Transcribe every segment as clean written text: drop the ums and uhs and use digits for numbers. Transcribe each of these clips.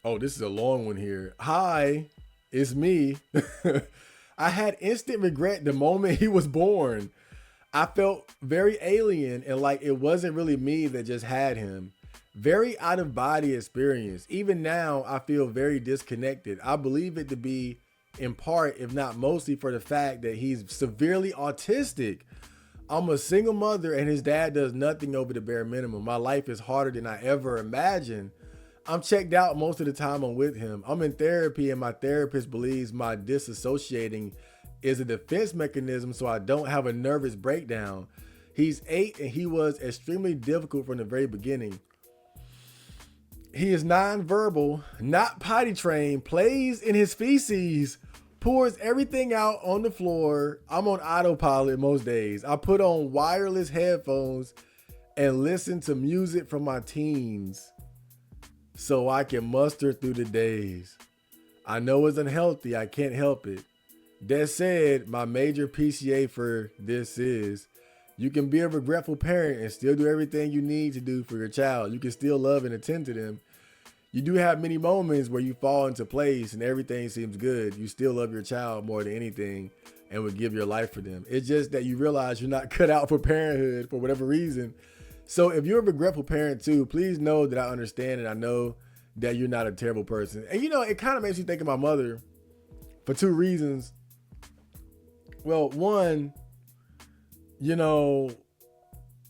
Oh, this is a long one here. Hi, it's me. I had instant regret the moment he was born. I felt very alien and like it wasn't really me that just had him. Very out of body experience. Even now, I feel very disconnected. I believe it to be in part, if not mostly, for the fact that he's severely autistic. I'm a single mother and his dad does nothing over the bare minimum. My life is harder than I ever imagined. I'm checked out most of the time I'm with him. I'm in therapy and my therapist believes my disassociating is a defense mechanism so I don't have a nervous breakdown. He's 8 and he was extremely difficult from the very beginning. He is nonverbal, not potty trained, plays in his feces, pours everything out on the floor. I'm on autopilot most days. I put on wireless headphones and listen to music from my teens so I can muster through the days. I know it's unhealthy, I can't help it. That said, my major PCA for this is you can be a regretful parent and still do everything you need to do for your child. You can still love and attend to them. You do have many moments where you fall into place and everything seems good. You still love your child more than anything and would give your life for them. It's just that you realize you're not cut out for parenthood for whatever reason. So if you're a regretful parent too, please know that I understand and I know that you're not a terrible person. And it kind of makes me think of my mother for two reasons. Well, one, you know,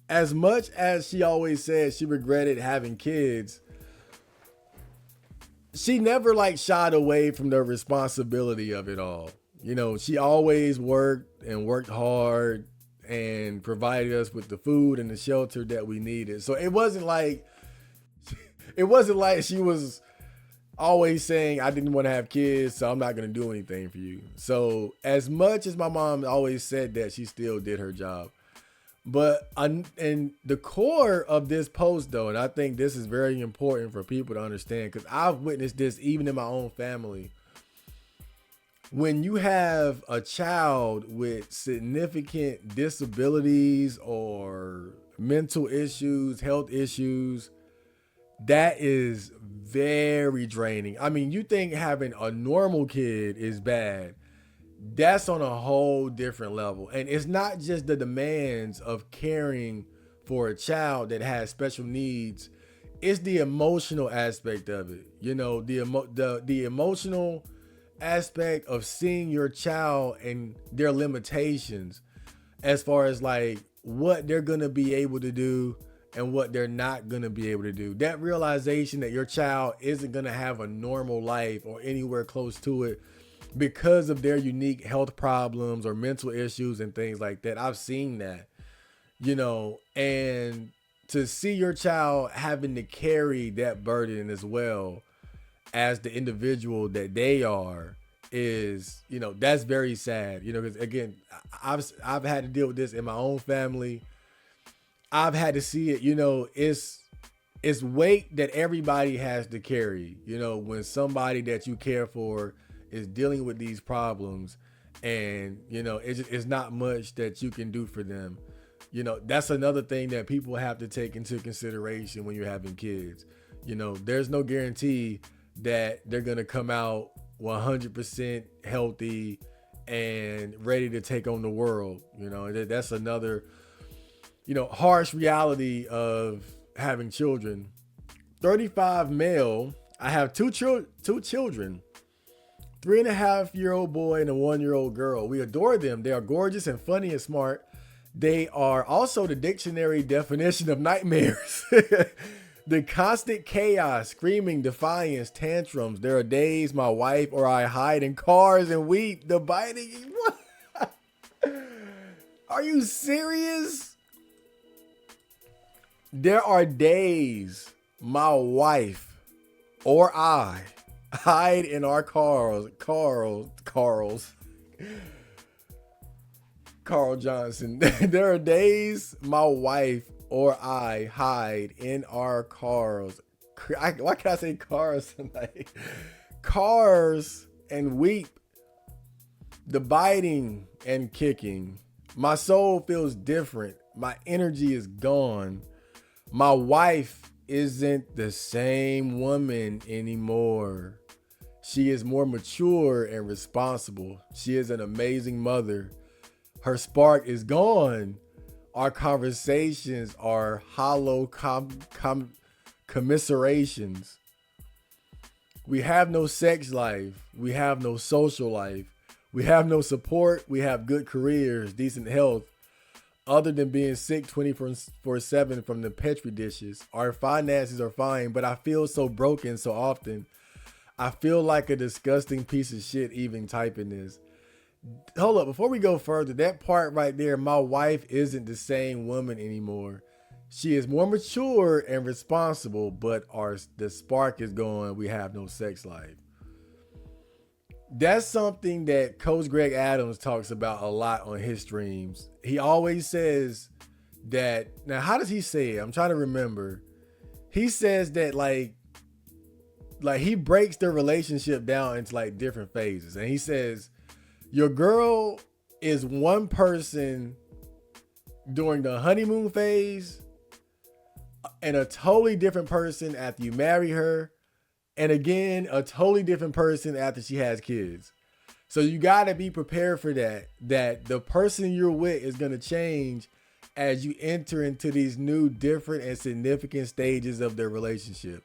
as much as she always said she regretted having kids, she never like shied away from the responsibility of it all. She always worked and worked hard and provided us with the food and the shelter that we needed. So it wasn't like she was always saying I didn't want to have kids, so I'm not going to do anything for you. So as much as my mom always said that, she still did her job. But and the core of this post, though, and I think this is very important for people to understand because I've witnessed this even in my own family. When you have a child with significant disabilities or mental issues, health issues, that is very draining. I mean, you think having a normal kid is bad. That's on a whole different level. And it's not just the demands of caring for a child that has special needs. It's the emotional aspect of it. The emotional aspect of seeing your child and their limitations as far as like what they're going to be able to do and what they're not going to be able to do. That realization that your child isn't going to have a normal life or anywhere close to it because of their unique health problems or mental issues and things like that. I've seen that, and to see your child having to carry that burden as well as the individual that they are is, that's very sad, because again, I've had to deal with this in my own family. I've had to see it, it's weight that everybody has to carry, when somebody that you care for is dealing with these problems and, it's not much that you can do for them. That's another thing that people have to take into consideration when you're having kids. There's no guarantee that they're going to come out 100% healthy and ready to take on the world. That's another, harsh reality of having children. 35 male. I have two children, 3.5-year-old boy and a 1-year-old girl. We adore them. They are gorgeous and funny and smart. They are also the dictionary definition of nightmares. The constant chaos, screaming, defiance, tantrums. There are days my wife or I hide in cars and weep. The biting. What? Are you serious? There are days my wife or I hide in our Carl Johnson. There are days my wife or I hide in our cars. Why can't I say cars tonight? Cars and weep. The biting and kicking. My soul feels different. My energy is gone. My wife isn't the same woman anymore. She is more mature and responsible. She is an amazing mother. Her spark is gone. Our conversations are hollow commiserations. We have no sex life. We have no social life. We have no support. We have good careers, decent health. Other than being sick 24/7 from the Petri dishes, our finances are fine, but I feel so broken so often. I feel like a disgusting piece of shit even typing this. Hold up, before we go further, that part right there, my wife isn't the same woman anymore. She is more mature and responsible, but the spark is gone. We have no sex life. That's something that Coach Greg Adams talks about a lot on his streams. He always says that, now how does he say it? I'm trying to remember. He says that like he breaks their relationship down into like different phases. And he says, your girl is one person during the honeymoon phase and a totally different person after you marry her. And again, a totally different person after she has kids. So you got to be prepared for that the person you're with is going to change as you enter into these new, different, and significant stages of their relationship.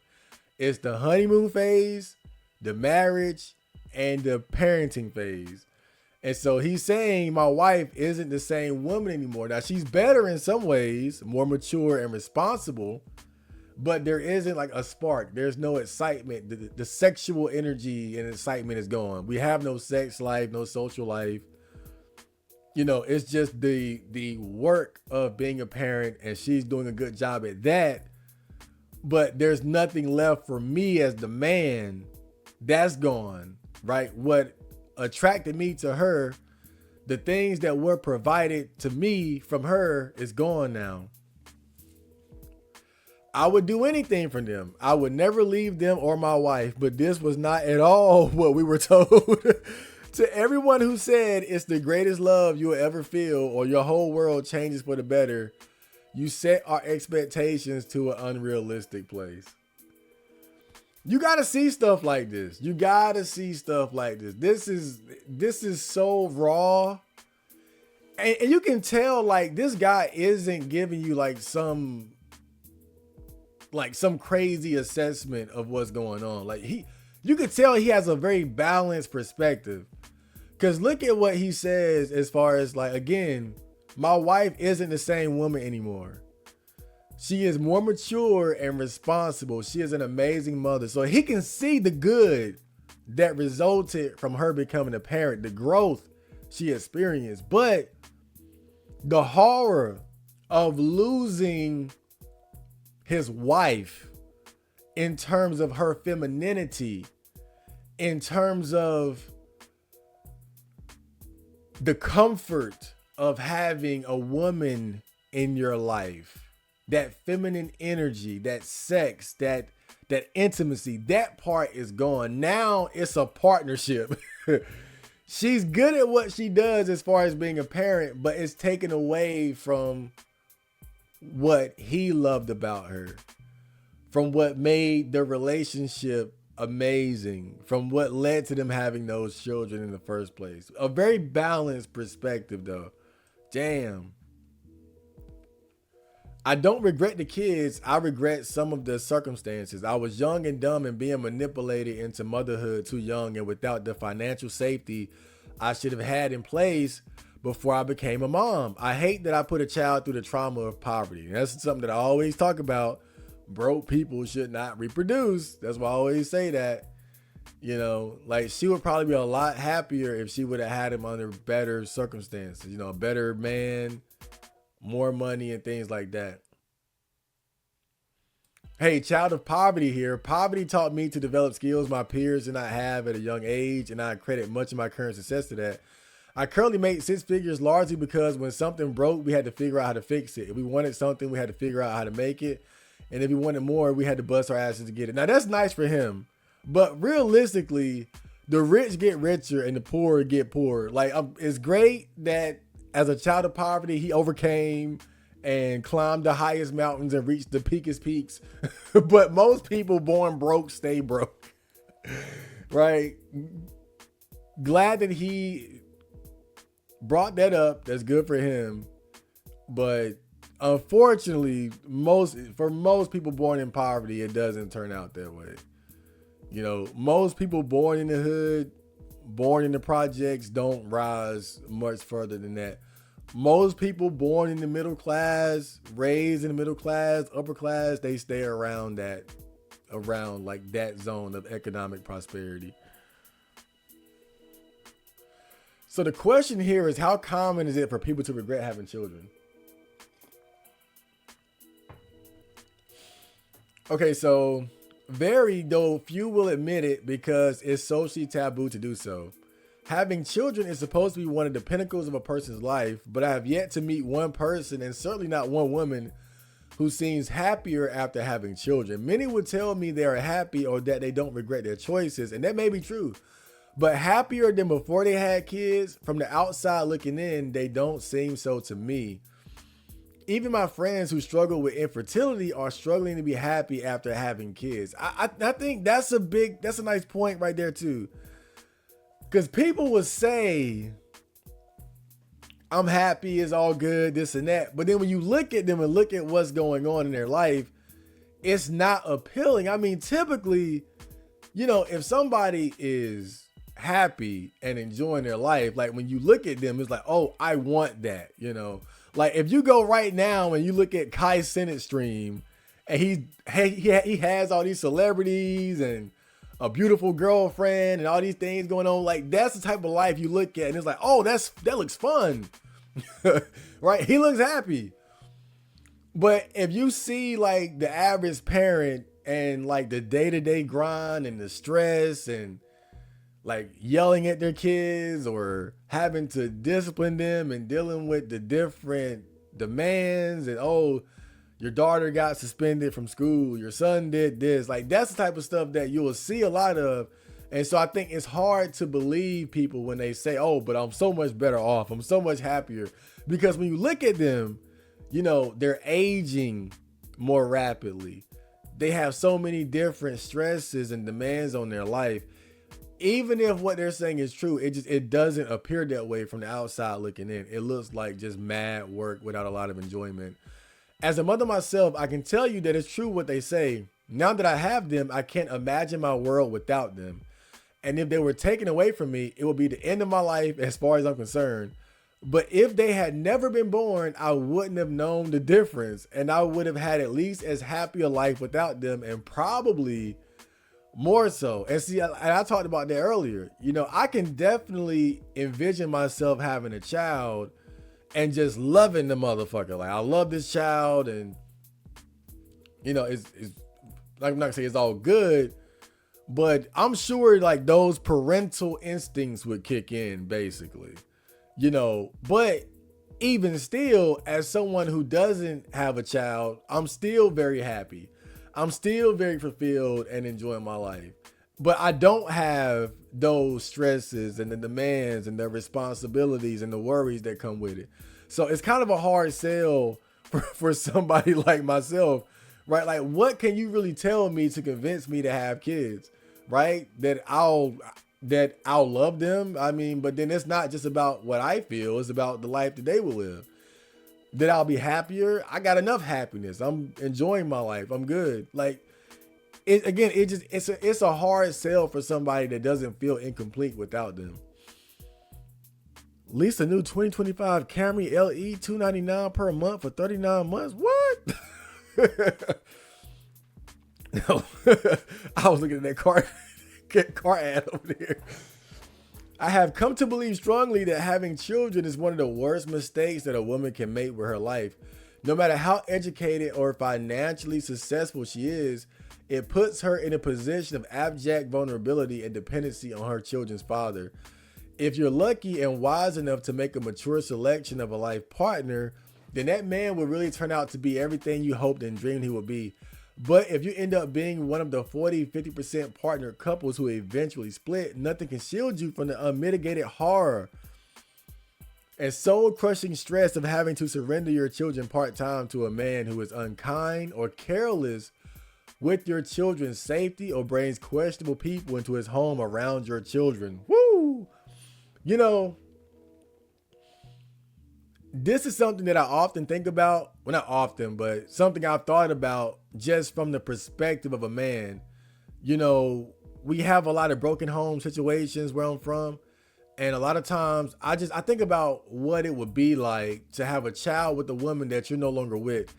It's the honeymoon phase, the marriage, and the parenting phase. And so he's saying my wife isn't the same woman anymore. Now, she's better in some ways, more mature and responsible, but there isn't like a spark. There's no excitement. The sexual energy and excitement is gone. We have no sex life, no social life. You know, it's just the work of being a parent, and she's doing a good job at that. But there's nothing left for me as the man. That's gone, right? What attracted me to her, the things that were provided to me from her is gone now. I would do anything for them. I would never leave them or my wife, but this was not at all what we were told. To everyone who said it's the greatest love you'll ever feel or your whole world changes for the better, you set our expectations to an unrealistic place. You got to see stuff like this. You got to see stuff like this. This is so raw. And you can tell like this guy isn't giving you like some crazy assessment of what's going on. Like you could tell he has a very balanced perspective. Cause look at what he says as far as like, again, my wife isn't the same woman anymore. She is more mature and responsible. She is an amazing mother. So he can see the good that resulted from her becoming a parent, the growth she experienced, but the horror of losing his wife in terms of her femininity, in terms of the comfort of having a woman in your life, that feminine energy, that sex, that intimacy, that part is gone. Now it's a partnership. She's good at what she does as far as being a parent, but it's taken away from what he loved about her, from what made the relationship amazing, from what led to them having those children in the first place. A very balanced perspective though. Damn. I don't regret the kids. I regret some of the circumstances. I was young and dumb and being manipulated into motherhood too young and without the financial safety I should have had in place before I became a mom. I hate that I put a child through the trauma of poverty. That's something that I always talk about. Broke people should not reproduce. That's why I always say that. You know, like she would probably be a lot happier if she would have had him under better circumstances. You know, a better man, more money and things like that. Hey, child of poverty here. Poverty taught me to develop skills my peers did not have at a young age, and I credit much of my current success to that. I currently make six figures largely because when something broke, we had to figure out how to fix it. If we wanted something, we had to figure out how to make it. And if we wanted more, we had to bust our asses to get it. Now, that's nice for him. But realistically, the rich get richer and the poor get poorer. Like, it's great that as a child of poverty, he overcame and climb the highest mountains and reach the peakest peaks. But most people born broke stay broke. Right? Glad that he brought that up. That's good for him. But unfortunately, most people born in poverty, it doesn't turn out that way. You know, most people born in the hood, born in the projects, don't rise much further than that. Most people born in the middle class, raised in the middle class, upper class, they stay around like that zone of economic prosperity. So the question here is, how common is it for people to regret having children? Okay, so very, though few will admit it because it's socially taboo to do so. Having children is supposed to be one of the pinnacles of a person's life, but I have yet to meet one person, and certainly not one woman, who seems happier after having children. Many would tell me they are happy or that they don't regret their choices, and that may be true. But happier than before they had kids, from the outside looking in, they don't seem so to me. Even my friends who struggle with infertility are struggling to be happy after having kids. I think that's a nice point right there too. Because people would say, I'm happy, it's all good, this and that. But then when you look at them and look at what's going on in their life, it's not appealing. I mean, typically, you know, if somebody is happy and enjoying their life, like when you look at them, it's like, oh, I want that, you know. Like if you go right now and you look at Kai Cenat's stream and he has all these celebrities and a beautiful girlfriend and all these things going on, like that's the type of life you look at and it's like, oh, that looks fun. Right? He looks happy. But if you see like the average parent and like the day-to-day grind and the stress and like yelling at their kids or having to discipline them and dealing with the different demands and, oh, your daughter got suspended from school, your son did this, like that's the type of stuff that you will see a lot of. And so I think it's hard to believe people when they say, oh, but I'm so much better off, I'm so much happier, because when you look at them, you know, they're aging more rapidly. They have so many different stresses and demands on their life. Even if what they're saying is true, it doesn't appear that way from the outside looking in. It looks like just mad work without a lot of enjoyment. As a mother myself, I can tell you that it's true what they say. Now that I have them, I can't imagine my world without them. And if they were taken away from me, it would be the end of my life as far as I'm concerned. But if they had never been born, I wouldn't have known the difference. And I would have had at least as happy a life without them, and probably more so. And see, I talked about that earlier. You know, I can definitely envision myself having a child and just loving the motherfucker. Like, I love this child, and you know, it's like, I'm not gonna say it's all good, but I'm sure like those parental instincts would kick in, basically. You know, but even still, as someone who doesn't have a child, I'm still very happy. I'm still very fulfilled and enjoying my life. But I don't have those stresses and the demands and the responsibilities and the worries that come with it. So it's kind of a hard sell for somebody like myself, right? Like, what can you really tell me to convince me to have kids, right? That I'll love them. I mean, but then it's not just about what I feel. It's about the life that they will live. That I'll be happier. I got enough happiness. I'm enjoying my life. I'm good. Like, it's a hard sell for somebody that doesn't feel incomplete without them. Lease a new 2025 Camry LE $299 per month for 39 months. What? No, I was looking at that car ad over there. I have come to believe strongly that having children is one of the worst mistakes that a woman can make with her life. No matter how educated or financially successful she is, it puts her in a position of abject vulnerability and dependency on her children's father. If you're lucky and wise enough to make a mature selection of a life partner, then that man will really turn out to be everything you hoped and dreamed he would be. But if you end up being one of the 40-50% partner couples who eventually split, nothing can shield you from the unmitigated horror and soul-crushing stress of having to surrender your children part-time to a man who is unkind or careless with your children's safety or brings questionable people into his home around your children. Woo! You know, this is something that I often think about. Well, not often, but something I've thought about just from the perspective of a man. You know, we have a lot of broken home situations where I'm from. And a lot of times I think about what it would be like to have a child with a woman that you're no longer with.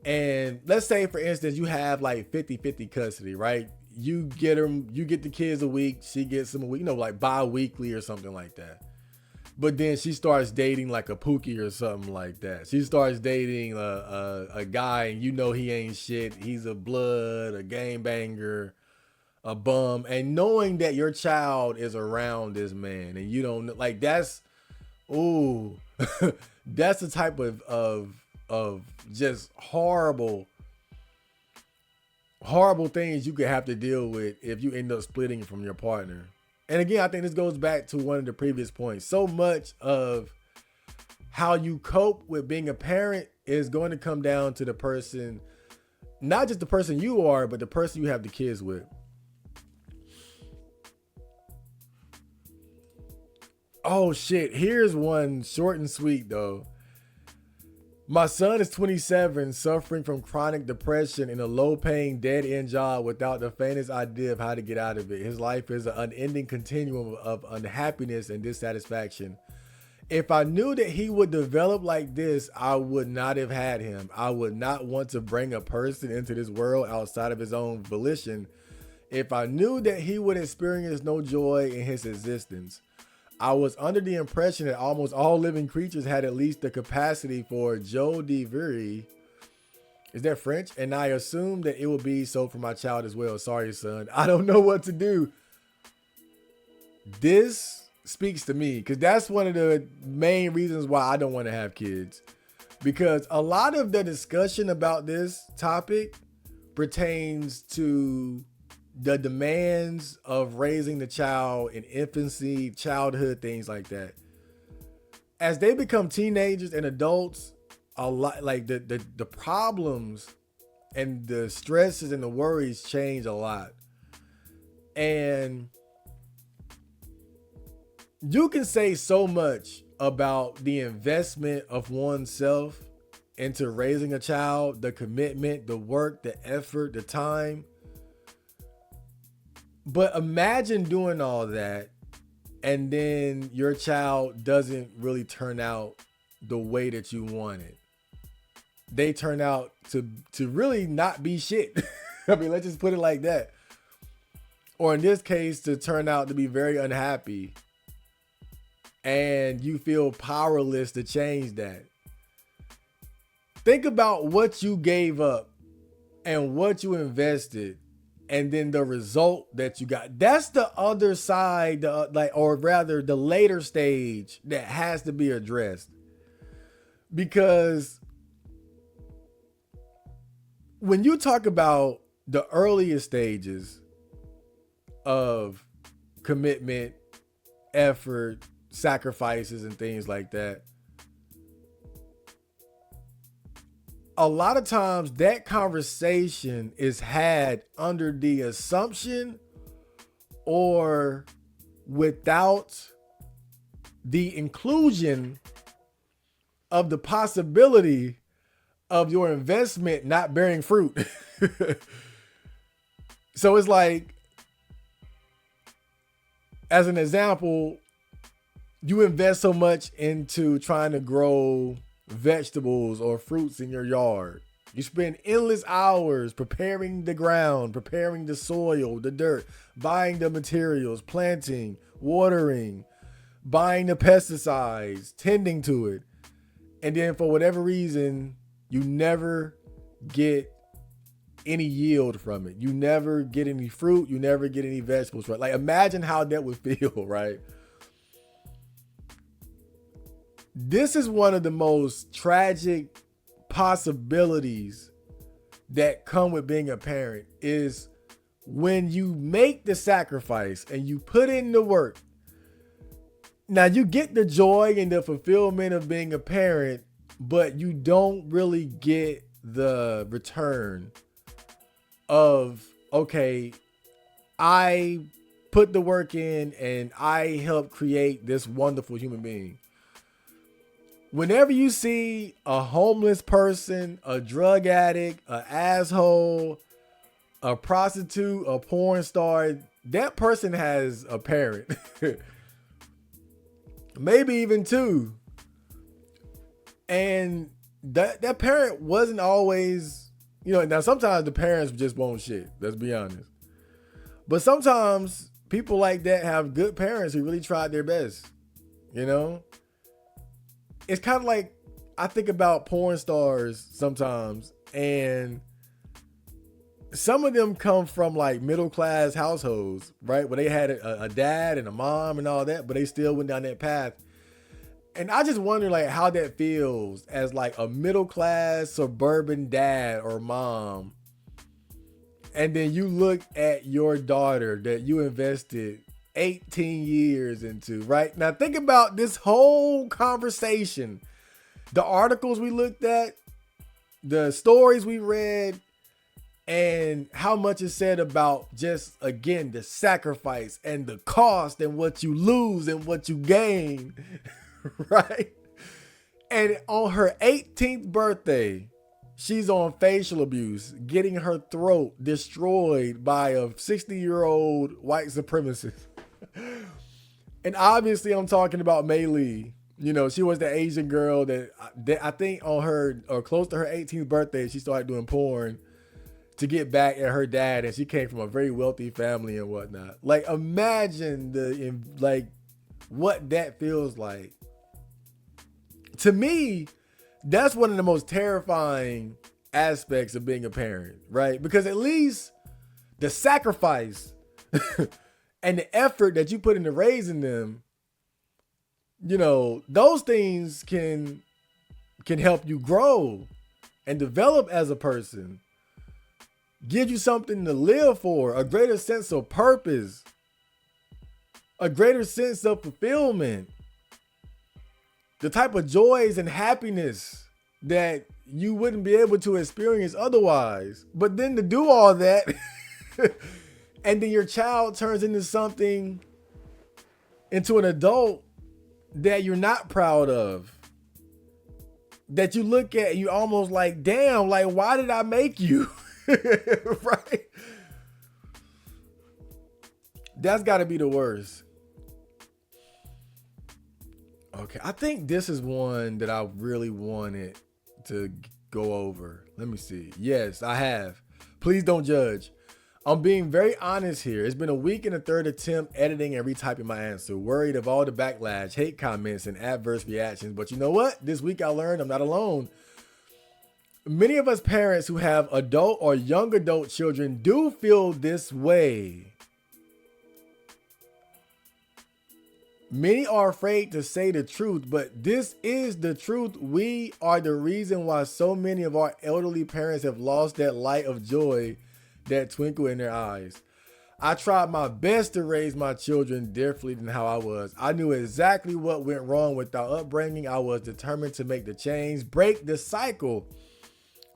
And let's say, for instance, you have like 50-50 custody, right? You get the kids a week, she gets them a week, like bi-weekly or something like that. But then she starts dating like a Pookie or something like that. She starts dating a guy and he ain't shit. He's a blood, a gangbanger, a bum. And knowing that your child is around this man and you don't like that's that's the type of just horrible things you could have to deal with if you end up splitting from your partner. And again, I think this goes back to one of the previous points. So much of how you cope with being a parent is going to come down to the person, not just the person you are, but the person you have the kids with. Oh shit, here's one short and sweet though. My son is 27, suffering from chronic depression in a low-paying, dead-end job without the faintest idea of how to get out of it. His life is an unending continuum of unhappiness and dissatisfaction. If I knew that he would develop like this, I would not have had him. I would not want to bring a person into this world outside of his own volition. If I knew that he would experience no joy in his existence. I was under the impression that almost all living creatures had at least the capacity for joie de vivre. Is that French? And I assumed that it would be so for my child as well. Sorry, son. I don't know what to do. This speaks to me because that's one of the main reasons why I don't want to have kids. Because a lot of the discussion about this topic pertains to the demands of raising the child in infancy, childhood, things like that. As they become teenagers and adults, a lot like the problems and the stresses and the worries change a lot. And you can say so much about the investment of oneself into raising a child, the commitment, the work, the effort, the time. But imagine doing all that and then your child doesn't really turn out the way that you wanted. They turn out to really not be shit. I mean, let's just put it like that. Or in this case, to turn out to be very unhappy. And you feel powerless to change that. Think about what you gave up and what you invested. And then the result that you got. That's the other side, or rather the later stage that has to be addressed. Because when you talk about the earliest stages of commitment, effort, sacrifices, and things like that, a lot of times that conversation is had under the assumption or without the inclusion of the possibility of your investment not bearing fruit. So it's like, as an example, you invest so much into trying to grow vegetables or fruits in your yard. You spend endless hours preparing the ground, preparing the soil, the dirt, buying the materials, planting, watering, buying the pesticides, tending to it. And then for whatever reason, you never get any yield from it. You never get any fruit. You never get any vegetables from it. Like, imagine how that would feel, right? This is one of the most tragic possibilities that come with being a parent, is when you make the sacrifice and you put in the work Now you get the joy and the fulfillment of being a parent, but you don't really get the return of, okay, I put the work in and I helped create this wonderful human being. Whenever you see a homeless person, a drug addict, an asshole, a prostitute, a porn star, that person has a parent. Maybe even two. And that parent wasn't always, now sometimes the parents just won't shit. Let's be honest. But sometimes people like that have good parents who really tried their best. You know? It's kind of like, I think about porn stars sometimes, and some of them come from like middle class households, right? Where they had a dad and a mom and all that, but they still went down that path. And I just wonder like how that feels as like a middle class suburban dad or mom. And then you look at your daughter that you invested 18 years into, right? Now think about this whole conversation. The articles we looked at, the stories we read, and how much is said about just, again, the sacrifice and the cost and what you lose and what you gain, right? And on her 18th birthday, she's on facial abuse, getting her throat destroyed by a 60-year-old white supremacist. And obviously I'm talking about Mei Lee. She was the Asian girl that I think on her, or close to her 18th birthday, she started doing porn to get back at her dad, and she came from a very wealthy family and whatnot. Like, imagine what that feels like. To me, that's one of the most terrifying aspects of being a parent, right? Because at least the sacrifice and the effort that you put into raising them, those things can help you grow and develop as a person. Give you something to live for, a greater sense of purpose, a greater sense of fulfillment, the type of joys and happiness that you wouldn't be able to experience otherwise. But then to do all that, and then your child turns into an adult that you're not proud of, that you look at and you almost like, damn, like, why did I make you? Right? That's got to be the worst. Okay, I think this is one that I really wanted to go over. Let me see. Yes, I have. Please don't judge. I'm being very honest here. It's been a week and a third attempt editing and retyping my answer, worried of all the backlash, hate comments, and adverse reactions. But you know what? This week I learned I'm not alone. Many of us parents who have adult or young adult children do feel this way. Many are afraid to say the truth, but this is the truth. We are the reason why so many of our elderly parents have lost that light of joy, that twinkle in their eyes. I tried my best to raise my children differently than how I was. I knew exactly what went wrong with our upbringing. I was determined to make the change, break the cycle,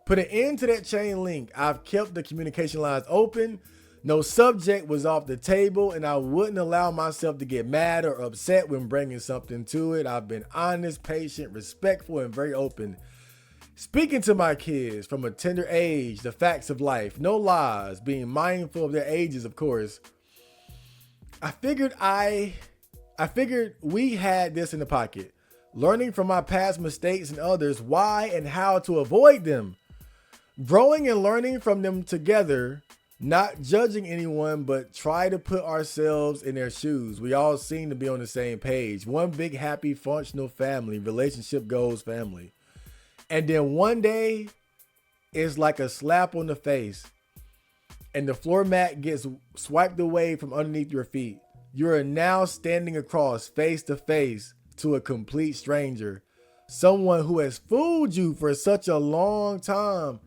put an end to that chain link. I've kept the communication lines open. No subject was off the table, and I wouldn't allow myself to get mad or upset when bringing something to it. I've been honest, patient, respectful, and very open. Speaking to my kids from a tender age, the facts of life, no lies, being mindful of their ages, of course. I figured we had this in the pocket. Learning from my past mistakes and others, why and how to avoid them. Growing and learning from them together, not judging anyone, but try to put ourselves in their shoes. We all seem to be on the same page. One big, happy, functional family, relationship goals family. And then one day, it's like a slap on the face, and the floor mat gets swiped away from underneath your feet. You are now standing across face to face to a complete stranger, someone who has fooled you for such a long time.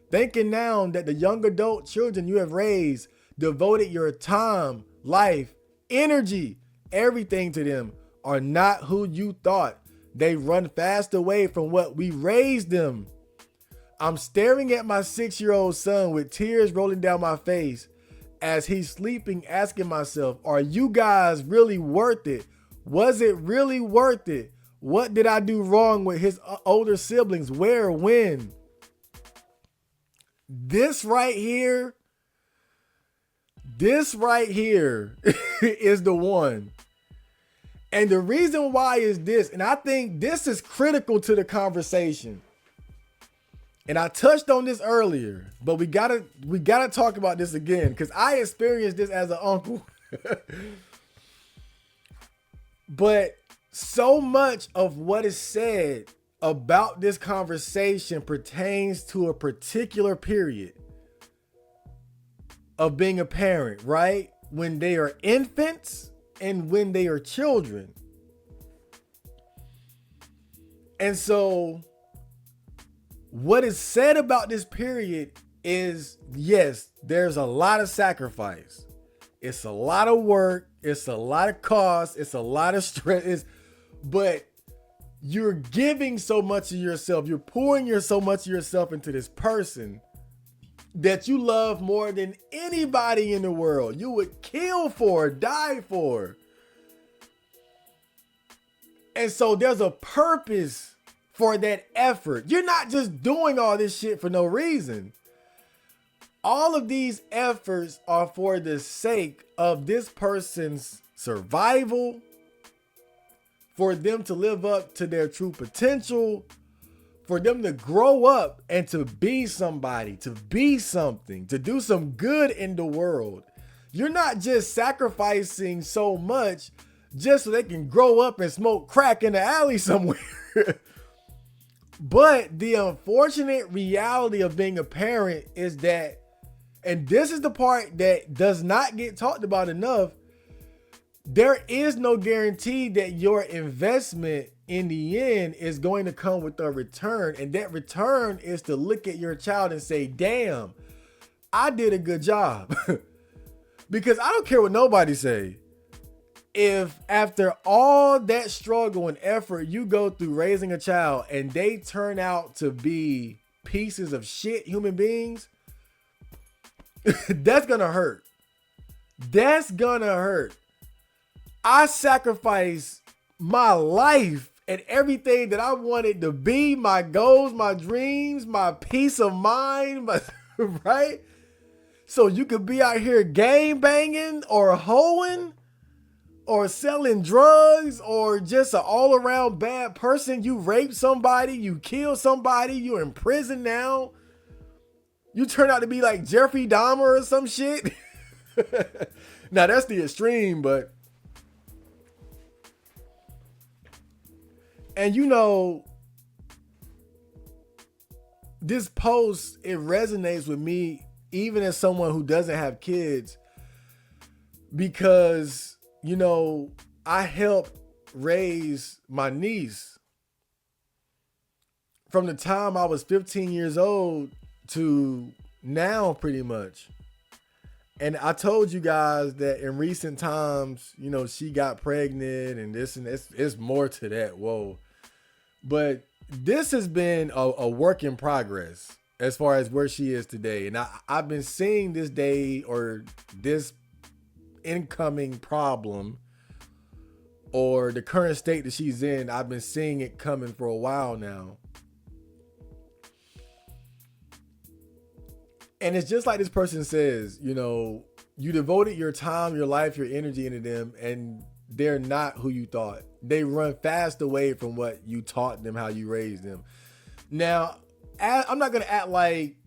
Thinking now that the young adult children you have raised, devoted your time, life, energy, everything to them, are not who you thought. They run fast away from what we raised them. I'm staring at my 6-year-old son with tears rolling down my face as he's sleeping, asking myself, are you guys really worth it? Was it really worth it? What did I do wrong with his older siblings? Where, when? This right here is the one. And the reason why is this, and I think this is critical to the conversation. And I touched on this earlier, but we gotta talk about this again because I experienced this as an uncle. But so much of what is said about this conversation pertains to a particular period of being a parent, right? When they are infants and when they are children. And so what is said about this period is, yes, there's a lot of sacrifice. It's a lot of work. It's a lot of cost. It's a lot of stress. But you're giving so much of yourself. You're pouring so much of yourself into this person that you love more than anybody in the world. You would kill for, die for. And so there's a purpose for that effort. You're not just doing all this shit for no reason. All of these efforts are for the sake of this person's survival, for them to live up to their true potential, for them to grow up and to be somebody, to be something, to do some good in the world. You're not just sacrificing so much just so they can grow up and smoke crack in the alley somewhere. But the unfortunate reality of being a parent is that, and this is the part that does not get talked about enough, there is no guarantee that your investment in the end is going to come with a return. And that return is to look at your child and say, damn, I did a good job. Because I don't care what nobody say. If after all that struggle and effort you go through raising a child and they turn out to be pieces of shit human beings, that's gonna hurt. That's gonna hurt. I sacrificed my life and everything that I wanted to be, my goals, my dreams, my peace of mind, right? So you could be out here gang banging or hoeing or selling drugs or just an all around bad person. You rape somebody, you kill somebody, you're in prison now. You turn out to be like Jeffrey Dahmer or some shit. Now that's the extreme, but. And you know, this post, it resonates with me even as someone who doesn't have kids, because, you know, I helped raise my niece from the time I was 15 years old to now, pretty much. And I told you guys that in recent times, you know, she got pregnant and this and this. It's more to that. Whoa. But this has been a work in progress as far as where she is today. And I've been seeing this day or this incoming problem or the current state that she's in. I've been seeing it coming for a while now. And it's just like this person says, you know, you devoted your time, your life, your energy into them, and they're not who you thought. They run fast away from what you taught them, how you raised them. Now, I'm not going to act like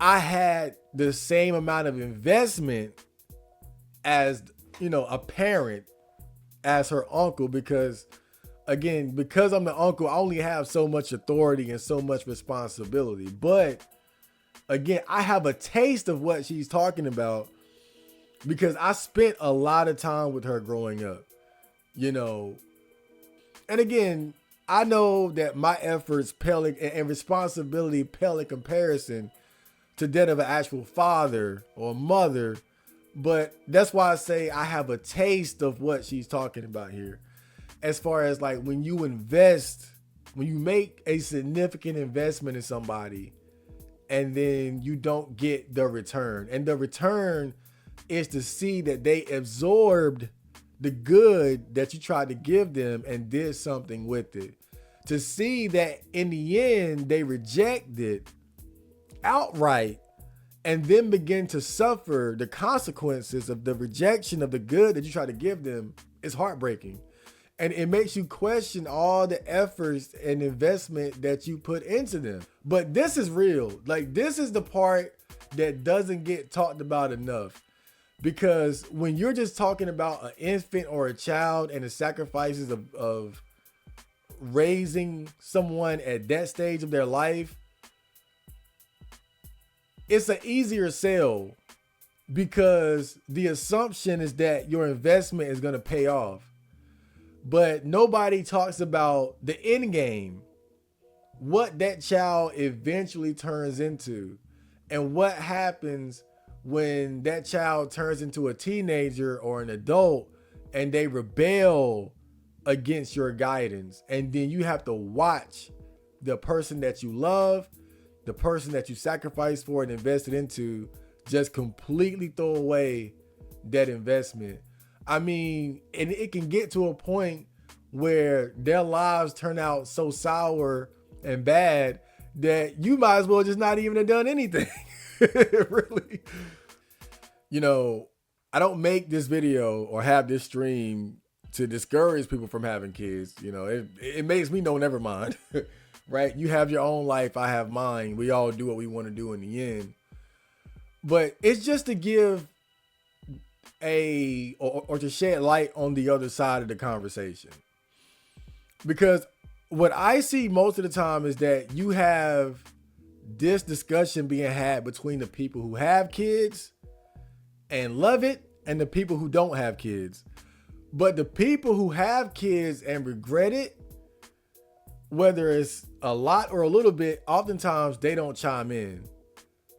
I had the same amount of investment as, you know, a parent as her uncle, because again, because I'm the uncle, I only have so much authority and so much responsibility. But again, I have a taste of what she's talking about because I spent a lot of time with her growing up, you know. And again, I know that my efforts pale and responsibility pale in comparison to that of an actual father or mother. But that's why I say I have a taste of what she's talking about here. as far as like when you invest, when you make a significant investment in somebody and then you don't get the return. And the return is to see that they absorbed the good that you tried to give them and did something with it. To see that in the end they rejected outright and then begin to suffer the consequences of the rejection of the good that you try to give them is heartbreaking. And it makes you question all the efforts and investment that you put into them. But this is real. Like, this is the part that doesn't get talked about enough. Because when you're just talking about an infant or a child and the sacrifices of raising someone at that stage of their life, it's an easier sell because the assumption is that your investment is going to pay off. But nobody talks about the end game, what that child eventually turns into, and what happens when that child turns into a teenager or an adult and they rebel against your guidance. And then you have to watch the person that you love, the person that you sacrificed for and invested into, just completely throw away that investment. I mean, and it can get to a point where their lives turn out so sour and bad that you might as well just not even have done anything. Really. You know, I don't make this video or have this stream to discourage people from having kids. You know, it makes me know, never mind. Right? You have your own life, I have mine. We all do what we want to do in the end. But it's just to give or to shed light on the other side of the conversation. Because what I see most of the time is that you have this discussion being had between the people who have kids and love it and the people who don't have kids. But the people who have kids and regret it, whether it's a lot or a little bit, oftentimes they don't chime in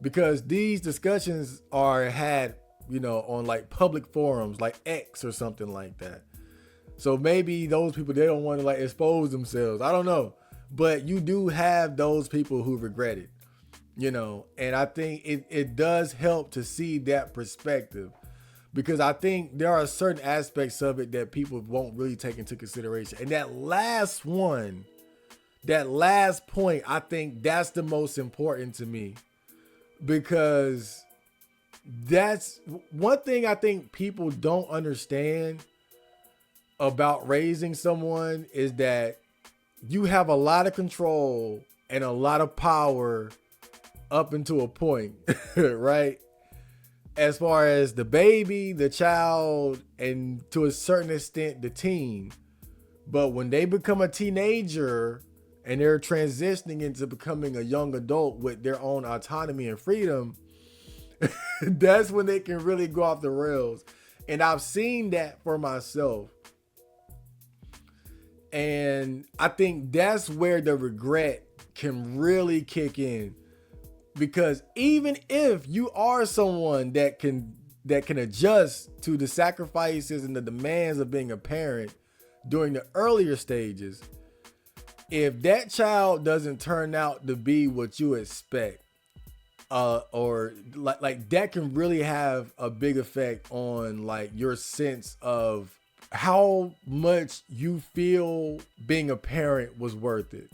because these discussions are had, you know, on like public forums like X or something like that. So maybe those people, they don't want to like expose themselves. I don't know. But you do have those people who regret it, you know, and I think it does help to see that perspective, because I think there are certain aspects of it that people won't really take into consideration. And that last one, that last point, I think that's the most important to me, because that's one thing I think people don't understand about raising someone is that you have a lot of control and a lot of power up until a point, right? As far as the baby, the child, and to a certain extent, the teen. But when they become a teenager and they're transitioning into becoming a young adult with their own autonomy and freedom, that's when they can really go off the rails. And I've seen that for myself. And I think that's where the regret can really kick in. Because even if you are someone that can adjust to the sacrifices and the demands of being a parent during the earlier stages, if that child doesn't turn out to be what you expect, or like that can really have a big effect on like your sense of how much you feel being a parent was worth it.